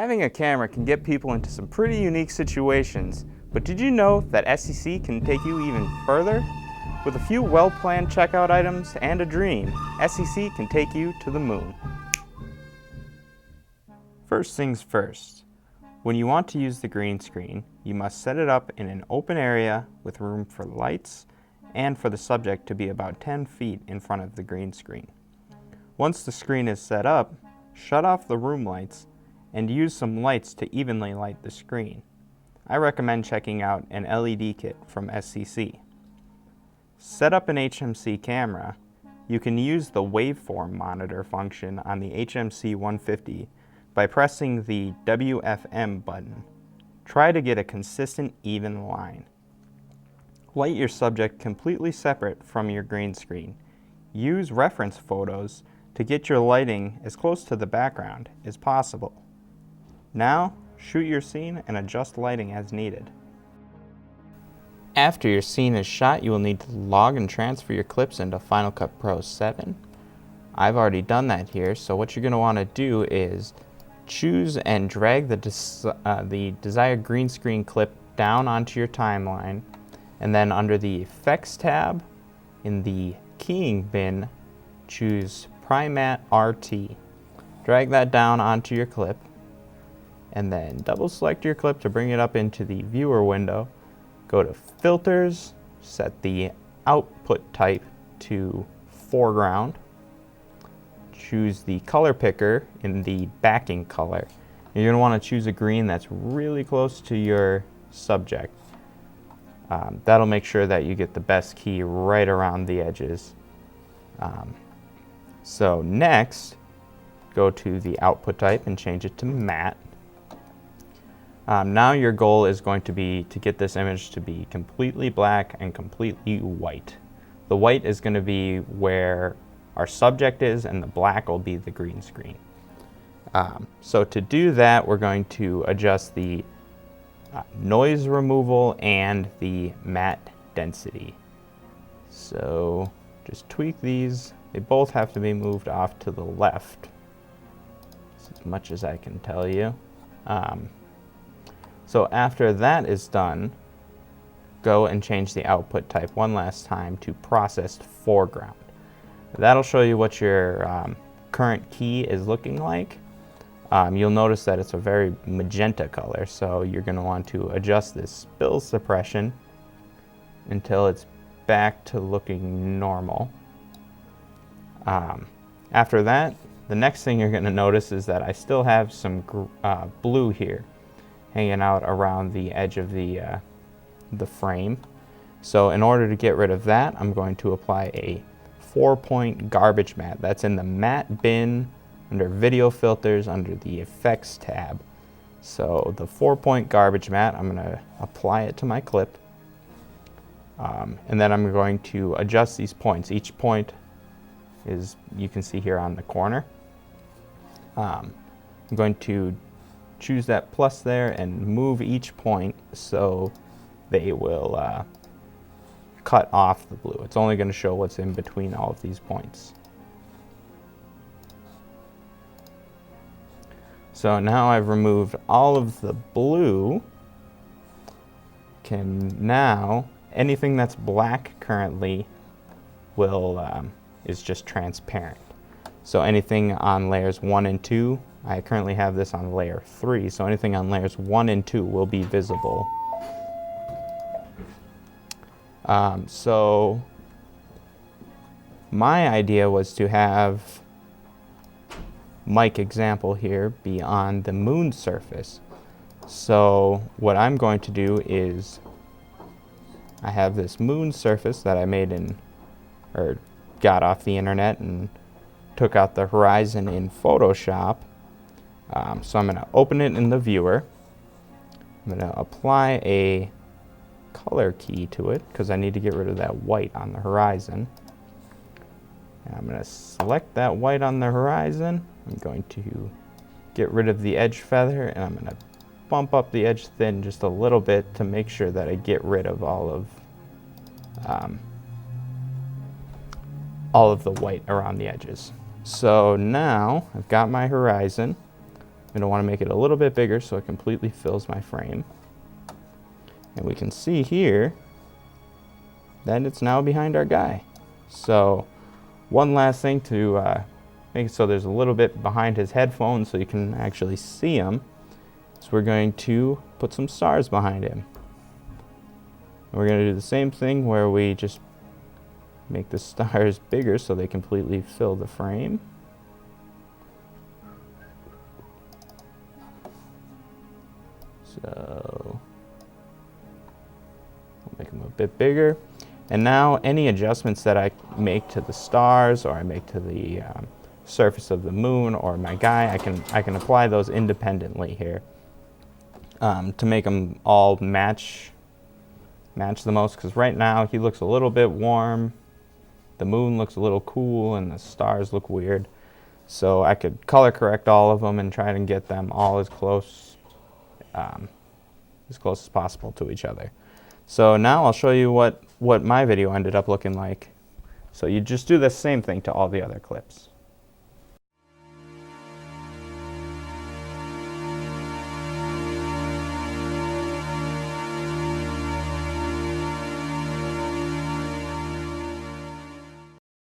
Having a camera can get people into some pretty unique situations, but did you know that SCC can take you even further? With a few well-planned checkout items and a dream, SCC can take you to the moon. First things first, when you want to use the green screen, you must set it up in an open area with room for lights and for the subject to be about 10 feet in front of the green screen. Once the screen is set up, shut off the room lights and use some lights to evenly light the screen. I recommend checking out an LED kit from SCC. Set up an HMC camera. You can use the waveform monitor function on the HMC 150 by pressing the WFM button. Try to get a consistent, even line. Light your subject completely separate from your green screen. Use reference photos to get your lighting as close to the background as possible. Now, shoot your scene and adjust lighting as needed. After your scene is shot, you will need to log and transfer your clips into Final Cut Pro 7. I've already done that here, so what you're going to want to do is choose and drag the desired green screen clip down onto your timeline, and then under the Effects tab, in the Keying bin, choose Primat RT. Drag that down onto your clip, and then double select your clip to bring it up into the viewer window. Go to Filters, set the output type to foreground. Choose the color picker in the backing color. You're going to want to choose a green that's really close to your subject. That'll make sure that you get the best key right around the edges. So next, go to the output type and change it to matte. Now your goal is going to be to get this image to be completely black and completely white. The white is going to be where our subject is, and the black will be the green screen. So to do that, we're going to adjust the noise removal and the matte density. So just tweak these. They both have to be moved off to the left, as much as I can tell you. So after that is done, go and change the output type one last time to processed foreground. That'll show you what your current key is looking like. You'll notice that it's a very magenta color, so you're going to want to adjust this spill suppression until it's back to looking normal. After that, the next thing you're going to notice is that I still have some blue here hanging out around the edge of the frame. So in order to get rid of that, I'm going to apply a 4-point garbage matte. That's in the matte bin under video filters under the effects tab. So the 4-point garbage matte, I'm going to apply it to my clip. And then I'm going to adjust these points. Each point is, you can see here on the corner. I'm going to choose that plus there and move each point so they will cut off the blue. It's only going to show what's in between all of these points. So now I've removed all of the blue. Now anything that's black currently is just transparent. So anything on layers 1 and 2, I currently have this on layer 3, so anything on layers 1 and 2 will be visible. So my idea was to have Mike example here be on the moon surface. So what I'm going to do is I have this moon surface that I made or got off the internet and took out the horizon in Photoshop. So I'm going to open it in the viewer. I'm going to apply a color key to it because I need to get rid of that white on the horizon. And I'm going to select that white on the horizon. I'm going to get rid of the edge feather, and I'm going to bump up the edge thin just a little bit to make sure that I get rid of all of the white around the edges. So now I've got my horizon. I'm going to want to make it a little bit bigger so it completely fills my frame. And we can see here that it's now behind our guy. So one last thing to make it so there's a little bit behind his headphones so you can actually see him. So we're going to put some stars behind him. And we're going to do the same thing where we just make the stars bigger so they completely fill the frame. So I'll make them a bit bigger. And now any adjustments that I make to the stars or I make to the surface of the moon or my guy, I can apply those independently here to make them all match the most, because right now he looks a little bit warm, the moon looks a little cool, and the stars look weird. So I could color correct all of them and try to get them all as close as possible to each other. So now I'll show you what my video ended up looking like. So you just do the same thing to all the other clips.